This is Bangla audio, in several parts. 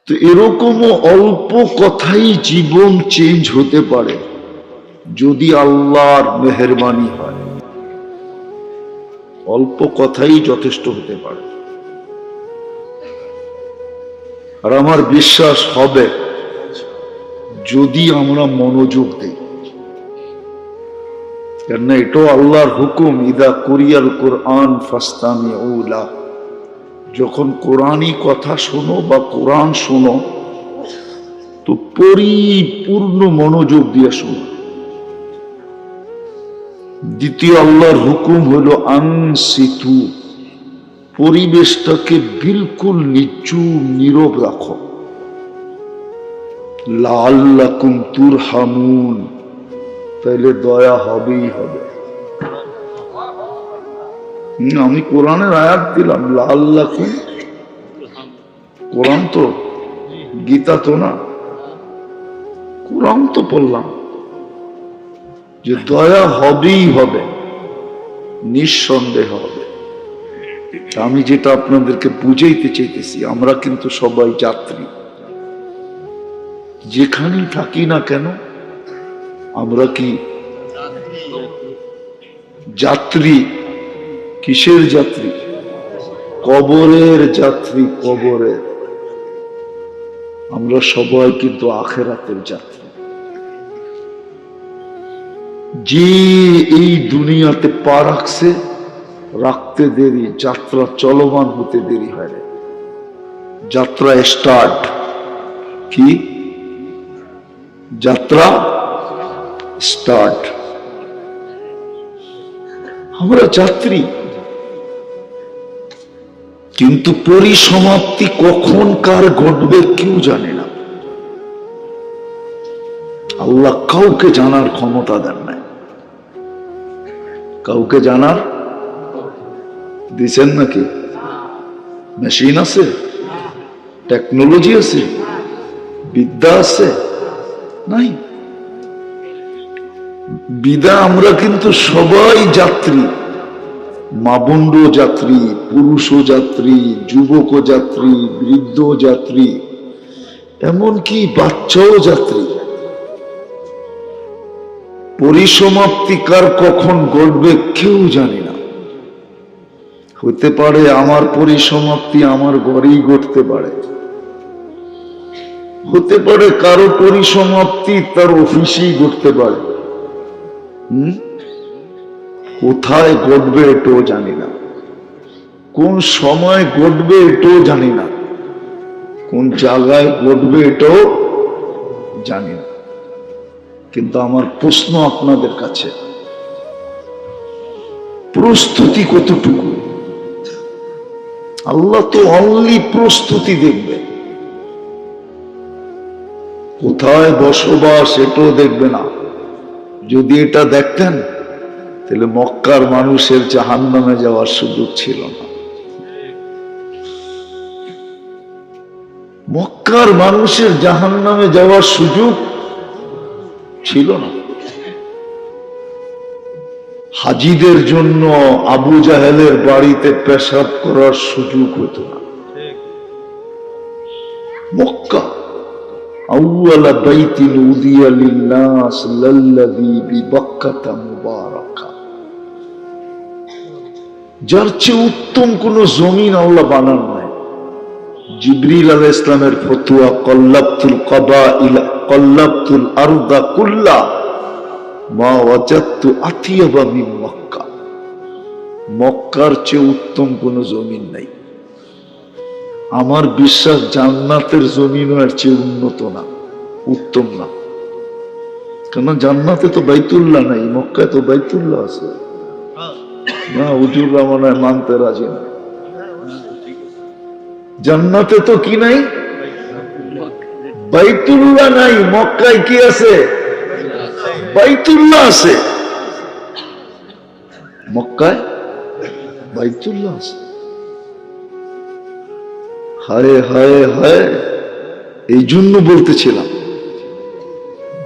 তো এরকমও অল্প কথাই জীবন চেঞ্জ হতে পারে যদি আল্লাহর মেহেরবানি হয়। অল্প কথাই যথেষ্ট হতে পারে। আর আমার বিশ্বাস হবে যদি আমরা মনোযোগ দিই, কেননা এটাও আল্লাহর হুকুম, ইদা কুরিয়াল কোরআন ফাস্তামিউ লাহু, যখন কোরআনই কথা শোনো বা কোরআন শোনো তো পরিপূর্ণ মনোযোগ দিয়ে শোনো। দ্বিতীয় আল্লাহর হুকুম হলো আনসিতু, পরিবেশটাকে বিলকুল নিচুপ নীরব রাখো। লাআল্লাকুম তুরহামুন, তাইলে দয়া হবেই হবে। আমি কোরআনের আয়াত দিলাম, লাআল্লাকুম, কোরআন তো, গীতা তো না, কোরআন তো পড়লাম যে দয়া হবেই হবে, নিঃসন্দেহ হবে। আমি যেটা আপনাদেরকে বুঝাইতে চাইতেছি, আমরা কিন্তু সবাই যাত্রী, যেখানেই থাকি না কেন আমরা কি যাত্রী? কিসের যাত্রী? কবরের যাত্রী, কবরের। আমরা সবাই কিন্তু আখিরাতের যাত্রী। যে এই দুনিয়াতে পা রাখছে, রাখতে দেরি, যাত্রা চলমান হতে দেরি হয় না। যাত্রা স্টার্ট, কি যাত্রা স্টার্ট। আমরা যাত্রী, কিন্তু পরিসমাপ্তি কখন কার ঘটবে কেউ জানে না। আল্লাহ কাউকে জানার ক্ষমতা দেন নাই। কাউকে জানার দিছেন নাকি? মেশিন আছে, টেকনোলজি আছে, বিদ্যা আছে? নাই। বিদা আমরা কিন্তু সবাই যাত্রী, মাবন্ড যাত্রী, পুরুষ যাত্রী, যুবক যাত্রী, বৃদ্ধ যাত্রী, এমনকি বাচ্চাও যাত্রী। পরিসমাপ্তি কার কখন ঘটবে কেউ জানি না। হতে পারে আমার পরিসমাপ্তি আমার ঘরেই ঘটতে পারে, হতে পারে কারো পরিসমাপ্তি তার অফিসেই ঘটতে পারে। কোথায় ঘটবে এটাও জানি না, কোন সময় ঘটবে এটাও জানি না, কোন জায়গায় ঘটবে এটাও জানি না। কিন্তু আমার প্রশ্ন আপনাদের কাছে, প্রস্তুতি কতটুকু? আল্লাহ তো অনলি প্রস্তুতি দেখবে, কোথায় বসবাস এটাও দেখবে না। যদি এটা দেখতেন তাহলে মক্কার মানুষের জাহান্নামে যাওয়ার সুযোগ ছিল না। মক্কার মানুষের জাহান্নামে যাওয়ার সুযোগ ছিল না। হাজিদের জন্য আবু জাহেলের বাড়িতে পেশাব করার সুযোগ হতো না। মক্কা আউয়ালা বাইতিন উদিয়া লিন্নাস লাল্লাযী বিবাক্কাতা মুবারাকা, যার চেয়ে উত্তম কোন জমিন আল্লাহ বানান নাই। জিবরিল আলাইহিস সালামের ফতোয়া, কল্লাবতুল কাবাইলা কল্লাবতুল আরদা কুল্লা মা ওয়াজাদতু আতিয়াবা মিন মক্কা, মক্কার চেয়ে উত্তম কোন জমিন নাই। আমার বিশ্বাস জান্নাতের জমিনও এর চেয়ে উন্নত না, উত্তম না। কেন জান্নাতে তো বাইতুল্লাহ নাই, মক্কায় তো বাইতুল্লাহ আছে না। হুজুররা মনে হয় মানতে রাজি না। জান্নাতে তো কি নাই? বাইতুল্লাহ নাই। মক্কায় কি আছে? বাইতুল্লাহ আছে। মক্কায় বাইতুল্লাহ আছে। হায় হায় হায়, এই জন্য বলতেছিলাম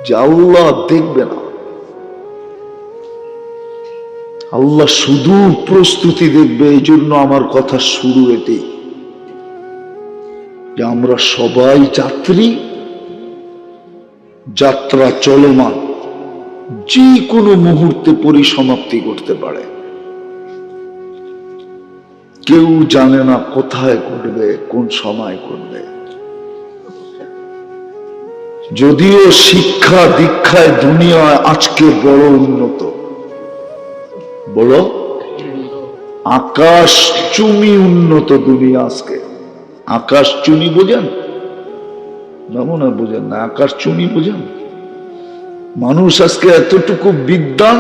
যে আল্লাহ দেখবে না, আল্লাহ শুধু প্রস্তুতি দেখবে। এই জন্য আমার কথা শুরু এটি। যে আমরা সবাই যাত্রী, যাত্রা চলমান, যে কোনো মুহূর্তে পরিসমাপ্তি করতে পারে। কেউ জানে না কোথায় ঘটবে, কোন সময় ঘটবে। যদিও শিক্ষা দীক্ষায় দুনিয়ায় আজকে বড় উন্নত, বড় আকাশ চুমি উন্নত দুনিয়া আজকে। আকাশ চুনি বোঝেন না? মনে বোঝেন না? আকাশ চুনি বোঝেন? মানুষ আজকে এতটুকু বিদ্বান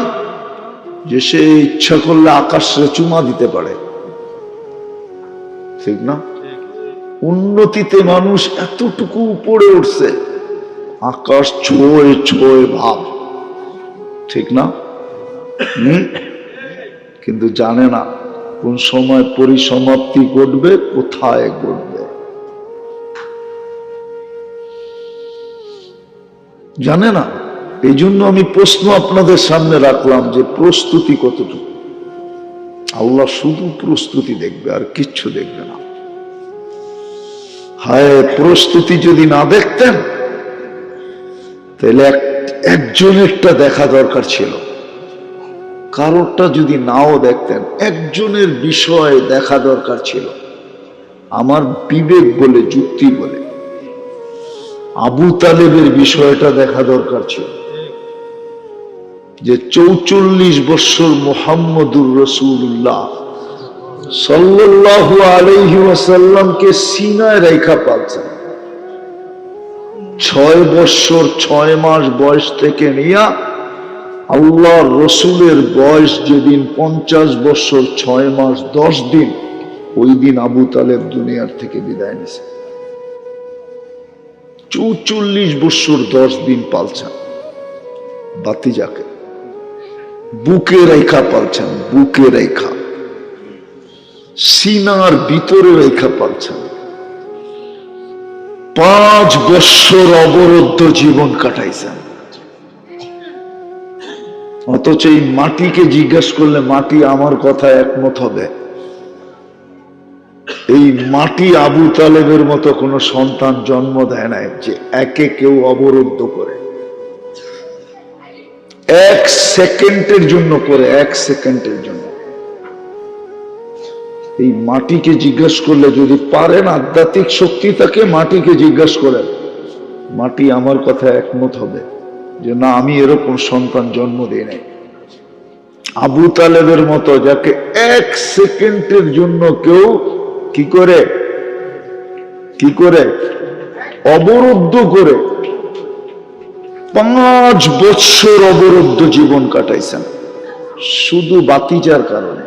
যে সে ইচ্ছা করলে আকাশে চুমা দিতে পারে, ঠিক না? উন্নতিতে মানুষ এতটুকু উপরে উঠছে, আকাশ ছোঁয়ে ছোঁয়ে ভাব, ঠিক না? কিন্তু জানে না কোন সময় পরিসমাপ্তি ঘটবে, কোথায় ঘটবে, জানে না। এই জন্য আমি প্রশ্ন আপনাদের সামনে রাখলাম যে প্রস্তুতি কতটুকু। আল্লাহ শুধু প্রস্তুতি দেখবে, আর কিচ্ছু দেখবে না। হায়, প্রস্তুতি যদি না দেখতেন তাহলে একজনেরটা দেখা দরকার ছিল। কারোরটা যদি নাও দেখতেন, একজনের বিষয় দেখা দরকার ছিল। আমার বিবেক বলে, যুক্তি বলে আবু তালেবের বিষয়টা দেখা দরকার ছিল, যে 44 বছর মুহাম্মদুর রাসূলুল্লাহ সাল্লাল্লাহু আলাইহি ওয়াসাল্লামকে সিনায় রেখা পালছেন। 6 বছর 6 মাস বয়স থেকে নিয়ে আল্লাহর রসুলের বয়স যেদিন 50 বছর 6 মাস 10 দিন, ওই দিন আবু তালেব দুনিয়ার থেকে বিদায় নিয়েছে। 44 বছর 10 দিন পালছেন বাতিজাকে, বুকে রেখা পালছেন, বুকে রেখা, সিনার ভিতরে রেখা পালছেন। 5 বছর অবরুদ্ধ জীবন কাটাইছেন। অথচ এই মাটিকে জিজ্ঞেস করলে মাটি আমার কথায় একমত হবে। এই মাটি আবু তালেবের মতো কোন সন্তান জন্ম দেয় নাই যে একে কেউ অবরুদ্ধ করে, 1 সেকেন্ডের জন্য করে, 1 সেকেন্ডের জন্য। এই মাটিকে জিজ্ঞেস করলে, যদি পারেন আধ্যাত্মিক শক্তি থাকে, মাটিকে জিজ্ঞেস করেন, মাটি আমার কথায় একমত হবে যে না, আমি এরকম সন্তান জন্ম দিই নাই। আবু তালেবের মতো যাকে 1 সেকেন্ডের জন্য কেউ কি করে অবরুদ্ধ করে, 5 বছর অবরুদ্ধ জীবন কাটাইছেন শুধু বাতিজার কারণে।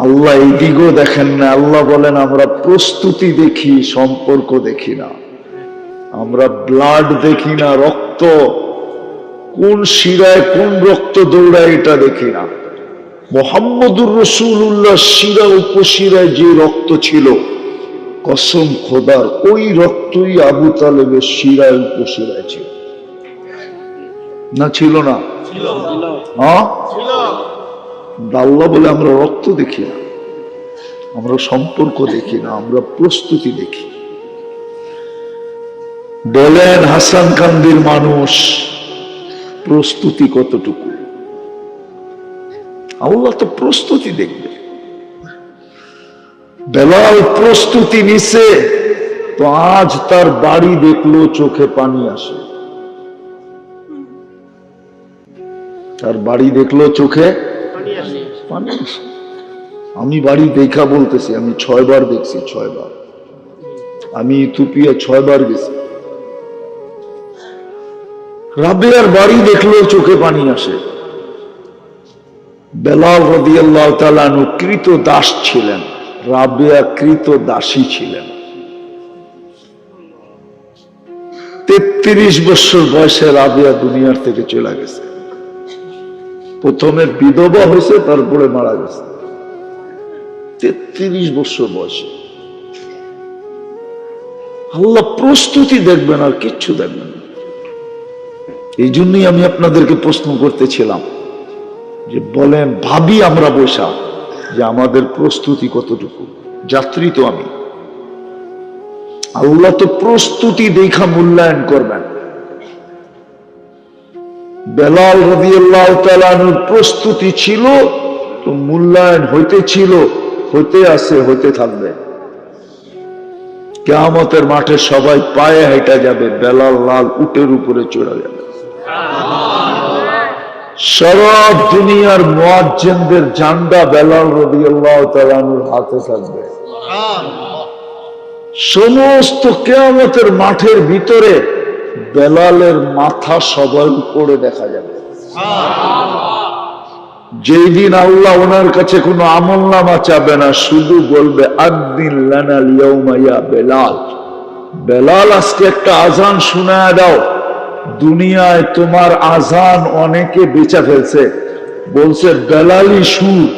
আল্লাহ এই দিকেও দেখেন না। আল্লাহ বলেন আমরা প্রস্তুতি দেখি, সম্পর্ক দেখি না। আমরা ব্লাড দেখি না, রক্ত কোন শিরায় কোন রক্ত দৌড়ায় এটা দেখি না। মুহাম্মদুর রাসূলুল্লাহ শিরা উপশিরায় যে রক্ত ছিল, কসম খোদার ওই রক্তই আবু তালেবের শিরায় উপশিরায় ছিল। না ছিল না? হ্যাঁ, আল্লাহ বলে আমরা রক্ত দেখি না, আমরা সম্পর্ক দেখি না, আমরা প্রস্তুতি দেখি। বলেন হাসান কান্দির মানুষ প্রস্তুতি কতটুকু? আল্লাহ তো প্রস্তুতি দেখবে। বেলাল প্রস্তুতি নিছে তো আজ তার বাড়ি দেখলো চোখে পানি আসে। তার বাড়ি দেখলো চোখে পানি আসে। আমি বাড়ি দেখা বলতেছি, আমি 6 বার দেখছি, 6 বার। আমি ইথিওপিয়া 6 বার গেছি। রাবেয়ার বাড়ি দেখলো চোখে পানি আসে। বেলাল রাদিয়াল্লাহু তাআলা আনহু কৃত দাস ছিলেন, রাবেয়া কৃত দাসী ছিলেন। 33 বছর বয়সে রাবেয়া দুনিয়ার থেকে চলে গেছে। প্রথমে বিধবা হয়েছে, তারপরে মারা গেছে 33 বছর বয়সে। আল্লাহ প্রস্তুতি দেখবেন, আর কিচ্ছু দেখবেন না। এই জন্যই আমি আপনাদেরকে প্রশ্ন করতেছিলাম যে বলেন ভাবি আমরা বৈশা যে আমাদের প্রস্তুতি কতটুকু। যাত্রী তো আমি, আল্লাহ তো প্রস্তুতি দেখা মূল্যায়ন করবেন। বেলাল রাদিয়াল্লাহু তাআলা আনহুর প্রস্তুতি ছিল, তো মূল্যায়ন হইতেছিল, হইতে আছে, হইতে থাকবে। কিয়ামতের মাঠে সবাই পায়ে হেঁটে যাবে, বেলাল লাল উটের উপরে চড়ে যাবে। সারা দুনিয়ার মুয়াজ্জিনদের ঝান্ডা বেলাল রাদিয়াল্লাহু তাআলা আনহুর হাতে থাকবে। সমস্ত কিয়ামতের মাঠের ভিতরে বেলালের মাথা সবার উপরে দেখা যাবে। যেই দিন আল্লাহ ওনার কাছে কোনো আমলনামা চাবে না, শুধু বলবে আদ্দিন লানাল ইয়াউমা ইয়া বেলাল, বেলাল আজকে একটা আজান শোনায় দাও। দুনিয়ায় তোমার আজান অনেকে বেচা ফেলছে, বলছে বেলালি সুর,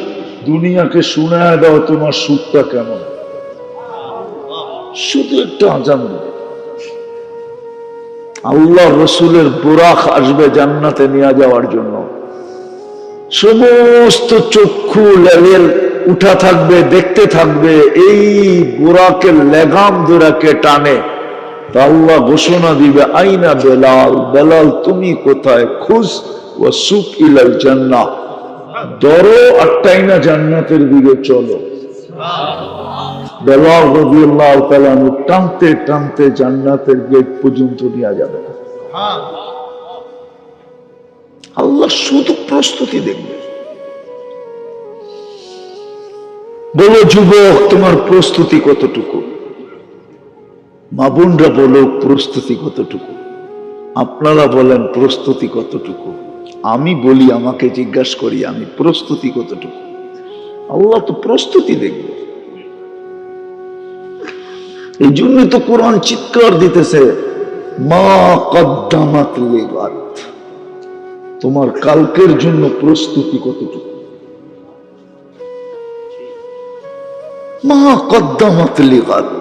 দুনিয়াকে শোনায় দাও তোমার সুরটা কেমন। শুধু একটা আজান দেবে। আল্লাহ রসুলের বুরাক আসবে জান্নাতে নিয়ে যাওয়ার জন্য। সমস্ত চক্ষু লেভেল উঠা থাকবে, দেখতে থাকবে। এই বুরাকের লেগাম দুরাকে টানে, তা আল্লাহ ঘোষণা দিবে আইনা বেলাল, বেলাল তুমি কোথায়? খুশ ও সুক ইলাল জান্নাহ, ধরো আটটাইনা জান্নাতের দিকে চলো। বেলাল রাদিয়াল্লাহু তাআলা টানতে টানতে জান্নাতের গেট পর্যন্ত নিয়ে যাবে। আল্লাহ শুধু প্রস্তুতি দেখবে। বলো যুবক, তোমার প্রস্তুতি কতটুকু? মা বোনরা বলো প্রস্তুতি কতটুকু? আপনারা বলেন প্রস্তুতি কতটুকু? আমি বলি, আমাকে জিজ্ঞাসা করি আমি, প্রস্তুতি কতটুকু? আল্লাহ তো প্রস্তুতি দেখবে। এই জন্য তো কোরআন চিৎকার দিতেছে, মা কদ্দামাত লিগাদ, তোমার কালকের জন্য প্রস্তুতি কতটুকু? মা কদ্দামাত লিগাদ,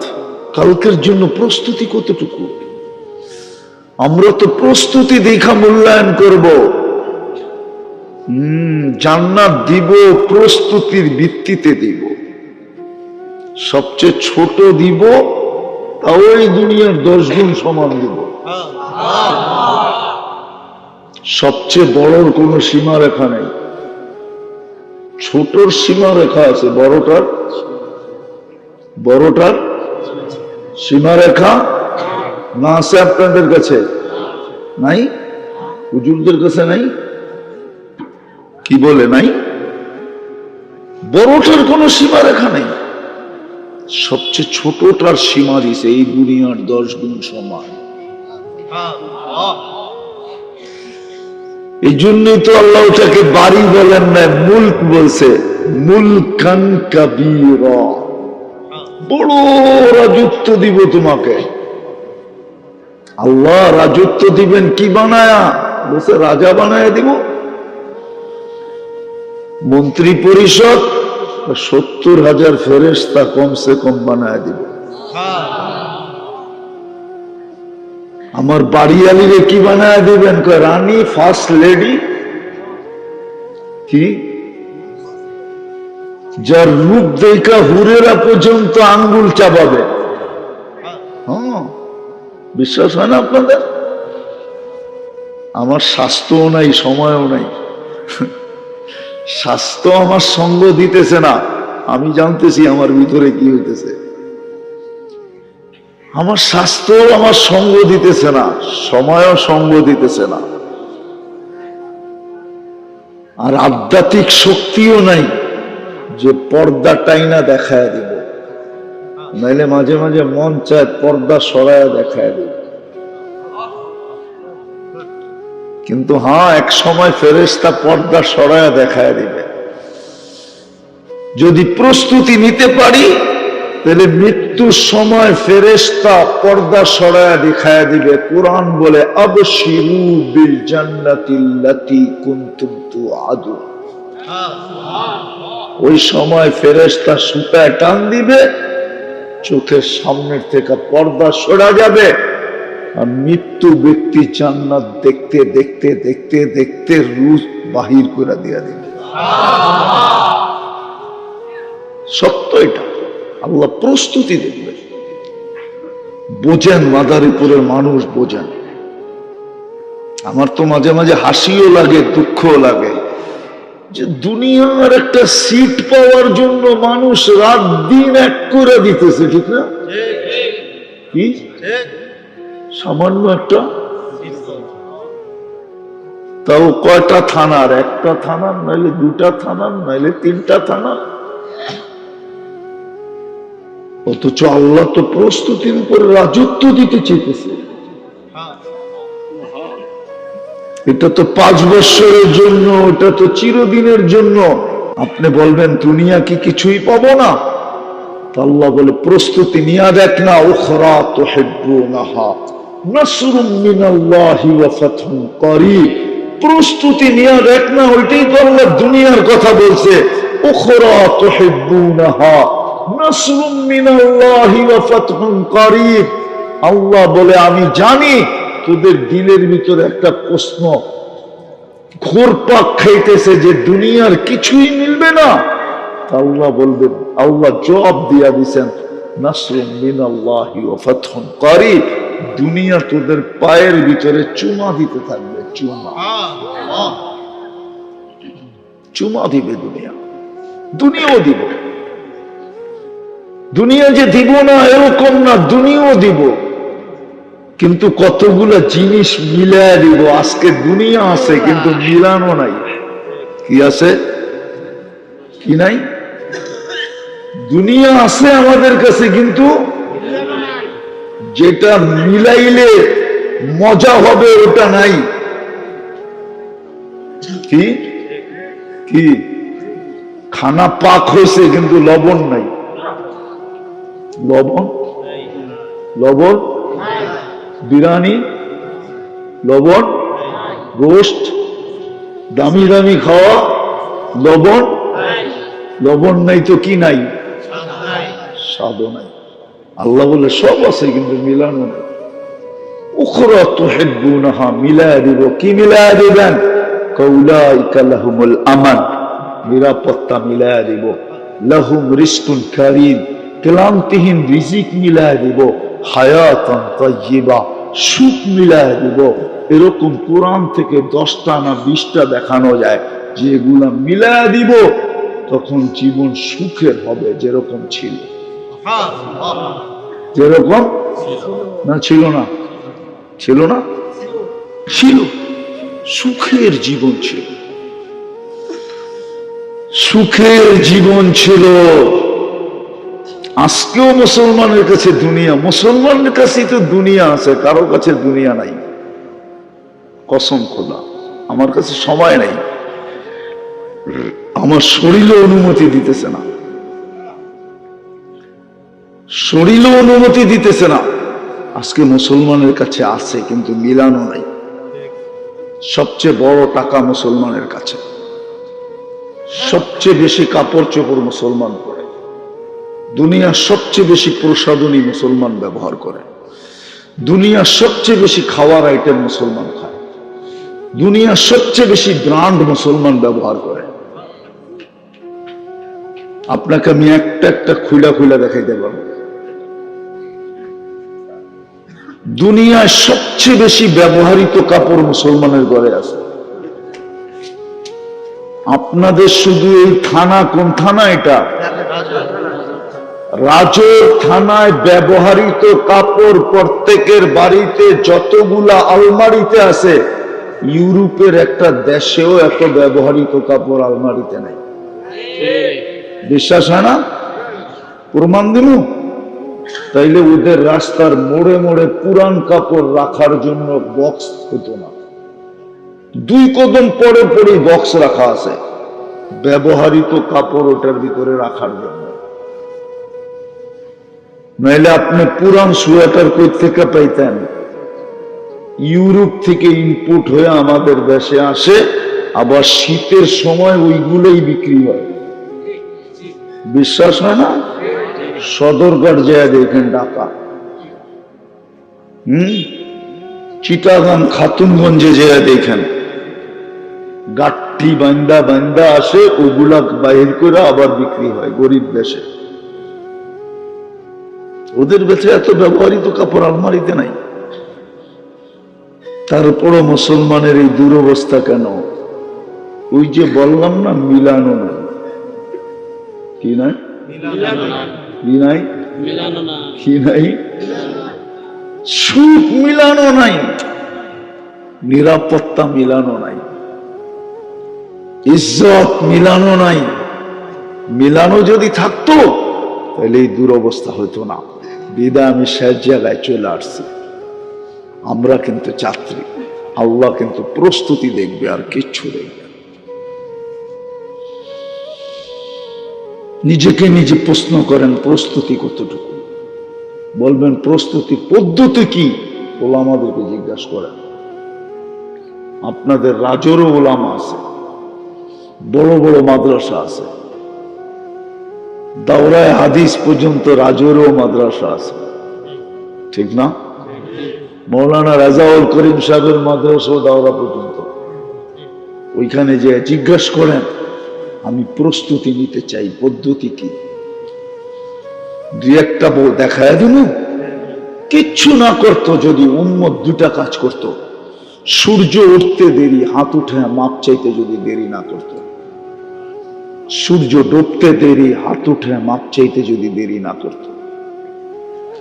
কালকের জন্য প্রস্তুতি কতটুকু? আমরা তো প্রস্তুতি দেখা মূল্যায়ন করব। জান্নাত দিব প্রস্তুতির ভিত্তিতে দিব। সবচেয়ে ছোট দিব, তাও এই দুনিয়ার 10 গুণ সমান দিব। সবচেয়ে বড়র কোনো সীমারেখা নেই, ছোটর সীমারেখা আছে, বড়টার সীমারেখা না আছে। আপনাদের কাছে নাই? হুজুরদের কাছে নাই? কি বলে নাই? বড়টার কোনো সীমারেখা নেই, সবচেয়ে ছোটটার সীমা দিছে এই দুনিয়ার 10 গুণ সমান। এই জন্যই তো আল্লাহ ওটাকে বাড়ি বলেন না, মুলক বলছে, মুলকান কাবীরা, বড় রাজত্ব দিব তোমাকে। আল্লাহ রাজত্ব দিবেন কি বানায়া? বলছে রাজা বানায়া দিব। মন্ত্রী পরিষদ 70,000 ফেরেশতা কমসে কম বানায়া দিব। আমার বাড়িয়ালিরে কি বানায়া দিবেন? রানী, ফার্স্ট লেডি, কি যার রূপ দেখা হুরেরা পর্যন্ত আঙ্গুল চাবাবে। হ্যাঁ, বিশ্বাস হয় না আপনাদের? আমার স্বাস্থ্যও নাই, সময়ও নাই। স্বাস্থ্য আমার সঙ্গ দিতেছে না, আমি জানতেছি আমার ভিতরে কি হইতেছে। আমার স্বাস্থ্য আমার সঙ্গ দিতেছে না, সময়ও সঙ্গ দিতেছে না, আর আধ্যাত্মিক শক্তিও নাই যে পর্দা টাইনা দেখায় দিব। নাইলে মাঝে মাঝে মন চায় পর্দা সরায় দেখায় দিব। কিন্তু হ্যাঁ, এক সময় ফেরেশতা পর্দা সরায় দেখায় দিবে। যদি প্রস্তুতি নিতে পারি, তাহলে মৃত্যুর সময় ফেরেশতা পর্দা সরায় দেখায় দিবে। কোরআন বলে আবশিরু বিল জান্নাতিল্লাতী কুনতুম তুআদুন। ওই সময় ফেরেশতা সুতায় টান দিবে, চোখের সামনের থেকে পর্দা সরা যাবে, আর মৃত্যু ব্যক্তি জান্নাত দেখতে দেখতে দেখতে দেখতে রূহ বাহির করে দিয়া দিবে। সত্য এটা। আল্লাহ প্রস্তুতি দেখবে। বোঝেন, মাদারীপুরের মানুষ বোঝেন। আমার তো মাঝে মাঝে হাসিও লাগে, দুঃখও লাগে যে দুনিয়ার একটা সিট পাওয়ার জন্য মানুষ রাত দিন এক করে দিতেছে, ঠিক না? কি সামান্য একটা, তাও কয়টা থানার? একটা থানার, নাইলে দুটা থানার, নাইলে তিনটা থানার। অথচ আল্লাহ তো প্রস্তুতির উপরে রাজত্ব দিতে চেয়েছে। এটা তো 5 বছরের জন্য, এটা তো চিরদিনের জন্য। আপনি বলবেন দুনিয়া কি কিছুই পাবো না? আল্লাহ বলে প্রস্তুতি নিয়ে দেখ না, উখরা তুহিব্বুনাহা নাসরুম মিনাল্লাহি ওয়া ফাতহুন করিব। প্রস্তুতি নিয়ে দেখ না, ওইটাই তো আল্লাহ দুনিয়ার কথা বলছে। উখরা তুহিব্বুনাহা নাসরুম মিনাল্লাহি ওয়া ফাতহুন করিব। আল্লাহ বলে আমি জানি তোদের দিলের ভিতরে একটা প্রশ্ন ঘুরপাক খাইতেছে যে দুনিয়ার কিছুই মিলবে না। আল্লাহ বলবেন, আল্লাহ জবাব দিয়া দিছেন, নাসরুম মিনাল্লাহি ওয়া ফাতহুন করিব। দুনিয়া তোদের পায়ের ভিতরে চুমা দিতে থাকবে, চুমা দিবে দুনিয়া। দুনিয়াও দিব, দুনিয়া যে দিব না এরকম না, দুনিয়াও দিব, কিন্তু কতগুলো জিনিস মিলায় দিব। আজকে দুনিয়া আছে কিন্তু মিলানো নাই। কি আছে? কি নাই? দুনিয়া আছে আমাদের কাছে, কিন্তু যেটা মিলাইলে মজা হবে ওটা নাই। কি কি খানা পাক হয়েছে কিন্তু লবণ নাই। লবণ লবণ বিরিয়ানি, লবণ, গোশত, দামি দামি খাওয়া, লবণ, লবণ নাই তো কি নাই? স্বাদও নাই। আল্লাহ বলে সব আছে কিন্তু মিলানো নাই। উখরা তুহিব্বুনাহা, মিলায়া দিব। কি মিলায়া দিবেন? কাউলাইকা লাহুমুল আমান, নিরাপত্তা মিলায়া দিব। লাহুম রিজকুন কারীম, ক্লান্তিহীন রিজিক মিলায়া দিব। হায়াতান তাইয়্যিবা, সুখ মিলায়া দিব। এরকম কোরআন থেকে 10টা না 20টা দেখানো যায়। যেগুলা মিলায়া দিব তখন জীবন সুখের হবে, যেরকম ছিল। যেরকম না ছিল না, ছিল না, ছিল। সুখের জীবন ছিল, সুখের জীবন ছিল। আজকেও মুসলমানের কাছে দুনিয়া, মুসলমানের কাছেই তো দুনিয়া আছে, কারো কাছে দুনিয়া নাই। কসম খোদা, আমার কাছে সময় নাই, আমার শরীরও অনুমতি দিতেছে না, শরীরও অনুমতি দিতেছে না। আজকে মুসলমানের কাছে আছে কিন্তু মিলানো নাই। সবচেয়ে বড় টাকা মুসলমানের কাছে, সবচেয়ে বেশি কাপড় চোপড় মুসলমান পরে, দুনিয়ার সবচেয়ে বেশি প্রসাধনী মুসলমান ব্যবহার করে, দুনিয়ার সবচেয়ে বেশি খাওয়ার আইটেম মুসলমান খায়, দুনিয়ার সবচেয়ে বেশি ব্র্যান্ড মুসলমান ব্যবহার করে। আপনাকে আমি একটা একটা খুলা খুলা দেখাইতে পারবো। দুনিয়ায় সবচেয়ে বেশি ব্যবহৃত কাপড় মুসলমানের ঘরে আছে। আপনাদের শুধু এই থানা, কোন থানা এটা? রাজৌর থানায় ব্যবহৃত কাপড় প্রত্যেকের বাড়িতে যতগুলা আলমারিতে আছে, ইউরোপের একটা দেশেও এত ব্যবহৃত কাপড় আলমারিতে নাই। বিশ্বাস হয় না? প্রমাণ দিন। তাইলে ওদের রাস্তার মোড়ে মোড়ে পুরান কাপড় রাখার জন্য বক্স হতো না, 2 কদম পরে পরে বক্স রাখা আছে ব্যবহৃত কাপড় ওটার ভিতরে রাখার জন্য। নাইলে আপনি পুরান সোয়েটার কই থেকে পাইতেন? ইউরোপ থেকে ইম্পোর্ট হয়ে আমাদের দেশে আসে, আবার শীতের সময় ওইগুলোই বিক্রি হয়। বিশ্বাস হয় না? সদরঘাট যায় দেখেন, ঢাকা, চিটাগাং, খাতুনগঞ্জে যায় দেখেন, গাঠি বান্দা বান্দা আসে, ওগুলা বাহির করে আবার বিক্রি হয় গরিব বেশে। ওদের বেচে এত ব্যবহৃত কাপড় আলমারিতে নাই। তারপরও মুসলমানের এই দুরবস্থা কেন? ওই যে বললাম না, মিলানো নাই। কি নাই? কি নাই? কি নাই? সুখ মিলানো নাই, নিরাপত্তা মিলানো নাই, ইজ্জত মিলানো নাই। মিলানো যদি থাকতো তাহলে এই দুরবস্থা হতো না। বিদায় আমি শেষ জায়গায় চলে আসছি। আমরা কিন্তু যাত্রী, আল্লাহ কিন্তু প্রস্তুতি দেখবে, আর কিচ্ছু দেখবে। নিজেকে নিজে প্রশ্ন করেন, প্রস্তুতি কতটুকু? বলবেন প্রস্তুতি পদ্ধতি কি? ওলামাদেরকে জিজ্ঞাসা করেন। আপনাদের রাজরও ওলামা আছে, বড় বড় মাদ্রাসা আছে, দাওরায় হাদিস পর্যন্ত রাজরও মাদ্রাসা আছে, ঠিক না? মৌলানা রাজাউল করিম সাহেবের মাদ্রাসা দাওরা পর্যন্ত। ওইখানে যে জিজ্ঞাসা করেন, আমি প্রস্তুতি নিতে চাই, পদ্ধতি কি? দুই একটা দেখায় দিন। কিচ্ছু না করতো যদি উম্মত দুটা কাজ করত। সূর্য উঠতে দেরি, হাত উঠে মাপ চাইতে যদি দেরি না করত। সূর্য ডুবতে দেরি, হাত উঠে মাপ চাইতে যদি দেরি না করত।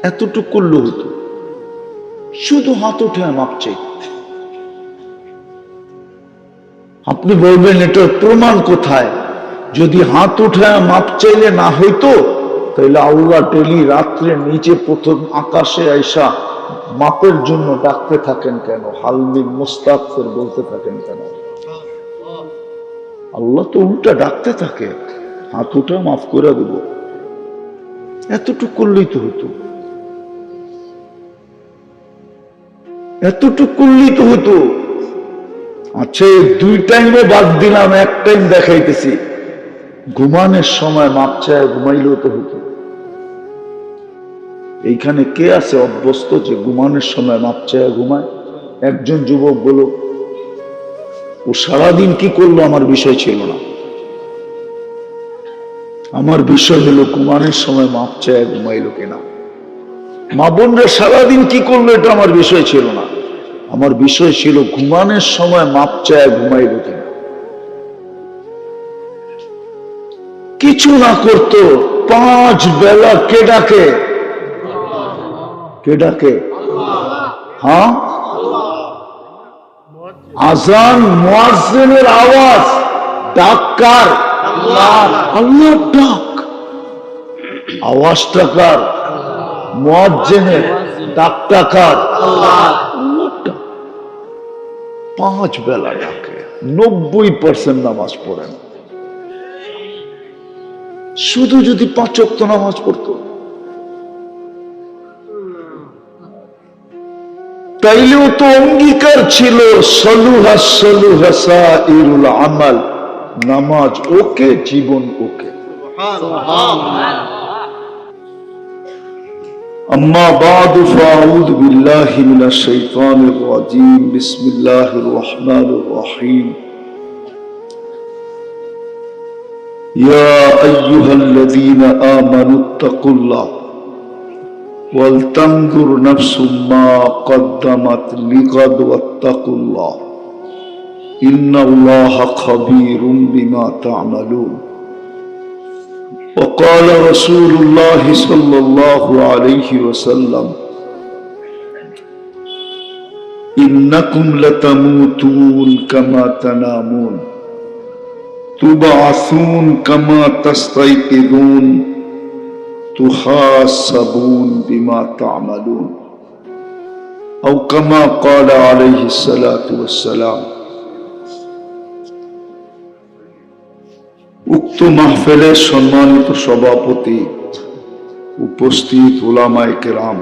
এতটুকু করলে হতো, শুধু হাত উঠে মাপ চাইতে। আপনি বলবেন এটার প্রমাণ কোথায়? যদি হাত উঠে মাপ চাইলে না হইতো, তাহলে আল্লাহ ডেলি রাত্রে নিচে প্রথম আকাশে আইসা মাপের জন্য ডাকতে থাকেন কেন? হালমিন মুস্তাগফির বলতে থাকেন কেন? আল্লাহ তো উল্টা ডাকতে থাকে, হাত উঠা মাফ করে দেব। এতটুকু করলেই তো হতো, এতটুকু করলেই তো হতো। আচ্ছা, দুই টাইমে বাদ দিলাম, এক টাইম দেখাইতেছি। ঘুমানোর সময় মাপ চায় ঘুমাইলেও তো হতো। এইখানে কে আছে অভ্যস্ত যে ঘুমানোর সময় মাপ চায় ঘুমায়? একজন যুবক বলো, ও সারাদিন কি করলো আমার বিষয় ছিল না। আমার বিষয় হলো ঘুমানোর সময় মাপ চায় ঘুমাইলো কিনা। মা বোনরা সারাদিন কি করলো এটা আমার বিষয় ছিল না। আমার বিষয় ছিল ঘুমানোর সময় মাপ চায় ঘুমাইলো কিনা। কিছু না করতো, 5 বেলা কে ডাকে? কে ডাকে? হ্যাঁ, আজান মুয়াজ্জিনের আওয়াজ, ডাক কার? আল্লাহর ডাক। আওয়াজটা কার? মুয়াজ্জিনের। ডাকটা কার? আল্লাহর ডাক। 5 বেলা ডাকে, 90% নামাজ পড়েন। শুধু যদি 5 ওয়াক্ত নামাজ পড়তো তাইলেও তো অঙ্গীকার ছিল, সলুহা সলুহা সাইরুল আমাল, নামাজ ওকে, জীবন ওকে। আম্মা বাদু ফাউযু বিল্লাহি মিনাশ শাইতানির রাজীম। বিসমিল্লাহির রহমানির রহিম। ইয়া আইয়ুহাল্লাযীনা আমানুত্তাকুল্লাহ ওয়ালতানজুর নাফসুম মা কদ্দামাত লিগাদ ওয়াত্তাকুল্লাহ ইন্নাল্লাহা খাবীরুম বিমা তা'মালুন। وقال رسول الله صلى الله عليه وسلم إنكم لتموتون كما تنامون تبعثون كما تستيقظون تحاسبون بما تعملون أو كما قال عليه الصلاة والسلام। উক্ত মাহফিলের সম্মানিত সভাপতি, উপস্থিত উলামায়ে কেরাম,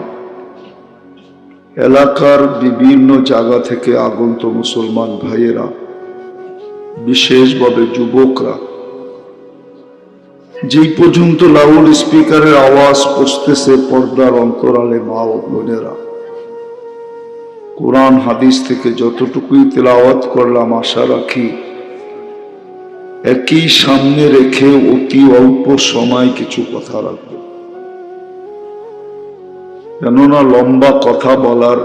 এলাকার বিভিন্ন জায়গা থেকে আগত মুসলমান ভাইয়েরা, বিশেষভাবে যুবকরা, যেই পর্যন্ত লাউড স্পিকারের আওয়াজ পৌঁছতেছে পর্দার অন্তরালে মা ও বোনেরা, কোরআন হাদিস থেকে যতটুকুই তেলাওয়াত করলাম, আশা রাখি একই সামনে রেখে অতি অল্প সময় কিছু কথা রাখবো, কেননা লম্বা কথা বলার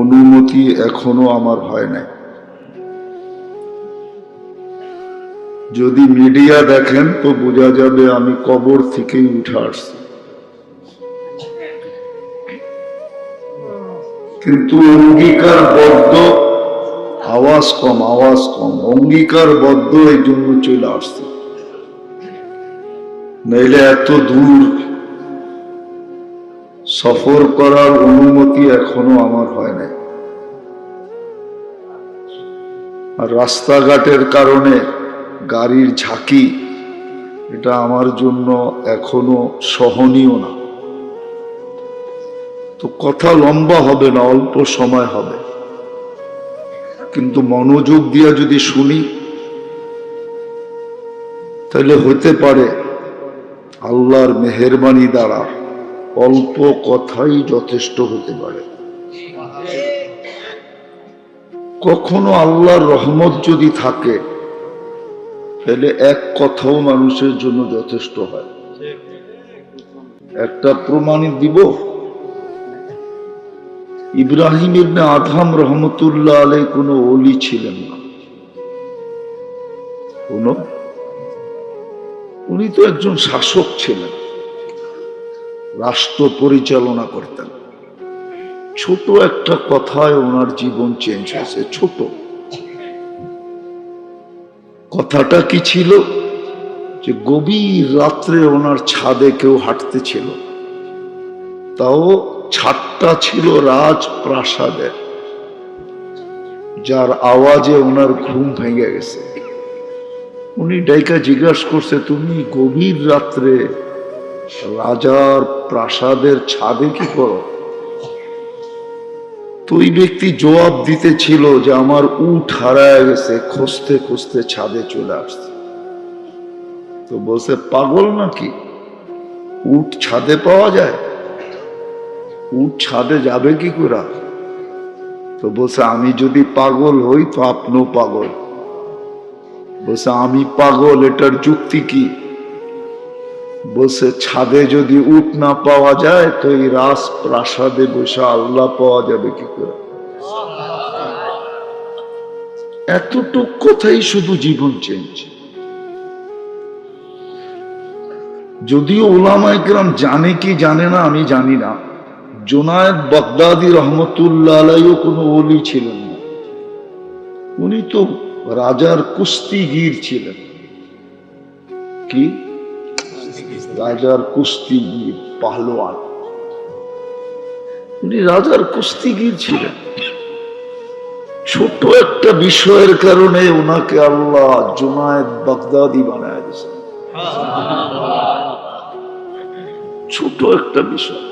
অনুমতি এখনো আমার হয় নাই। যদি মিডিয়া দেখেন তো বোঝা যাবে আমি কবর থেকেই উঠে আসছি, কিন্তু অঙ্গীকারবদ্ধ, আওয়াজ কম অঙ্গীকারবদ্ধ এই জন্য চলে আসছে, নইলে এত দূর সফর করার অনুমতি এখনো আমার হয় নাই। আর রাস্তাঘাটের কারণে গাড়ির ঝাঁকি, এটা আমার জন্য এখনো সহনীয় না। তো কথা লম্বা হবে না, অল্প সময় হবে, কিন্তু মনোযোগ দিয়ে যদি শুনি তাহলে হতে পারে আল্লাহর মেহেরবানি দ্বারা অল্প কথাই যথেষ্ট হতে পারে। কখনো আল্লাহর রহমত যদি থাকে তাহলে এক কথাও মানুষের জন্য যথেষ্ট হয়। একটা প্রমাণিত দিব, ইব্রাহিম ইবনে আদহাম রহমতুল্লাহ আলাইহি কোনো ওলি ছিলেন না, উনি তো একজন শাসক ছিলেন, রাষ্ট্র পরিচালনা করতেন। ছোট একটা কথায় ওনার জীবন চেঞ্জ হয়েছে। ছোট কথাটা কি ছিল, যে গভীর রাত্রে ওনার ছাদে কেউ হাঁটতে ছিল, তাও ছাদটা ছিল রাজপ্রাসাদের, যার আওয়াজে ওনার ঘুম ভেঙে গেছে। উনি ডাইকা জিজ্ঞাসা করছে, তুমি গভীর রাত্রে রাজার প্রাসাদের ছাদে কি করো? তো ওই ব্যক্তি জবাব দিতেছিল যে আমার উট হারায় গেছে, খুঁজতে খুঁজতে ছাদে চলে আসছে। তো বলছে, পাগল নাকি, উট ছাদে পাওয়া যায়? উট ছাদে যাবে কি করে? তো বলছে, আমি যদি পাগল হই তো আপনিও পাগল। বলছে, আমি পাগল, এটার যুক্তি কি? বলছে, ছাদে যদি উট না পাওয়া যায় তো এই রাজপ্রাসাদে বসে আল্লাহ পাওয়া যাবে কি করে? এতটুক কথাই শুধু জীবন চেঞ্জ। যদিও উলামায়ে কেরাম জানে কি জানে না আমি জানি না, জুনায়েদ বাগদাদি রহমতুল্লাহ আলাইহিও কোনো ওলি ছিলেন না। উনি তো রাজার কুস্তিগীর ছিলেন। কি? রাজার কুস্তিগীর, পাহলোয়ান। উনি রাজার কুস্তিগীর ছিলেন। ছোট একটা বিষয়ের কারণে ওনাকে আল্লাহ জুনায়েদ বাগদাদি বানায় দিয়েছেন। ছোট একটা বিষয়।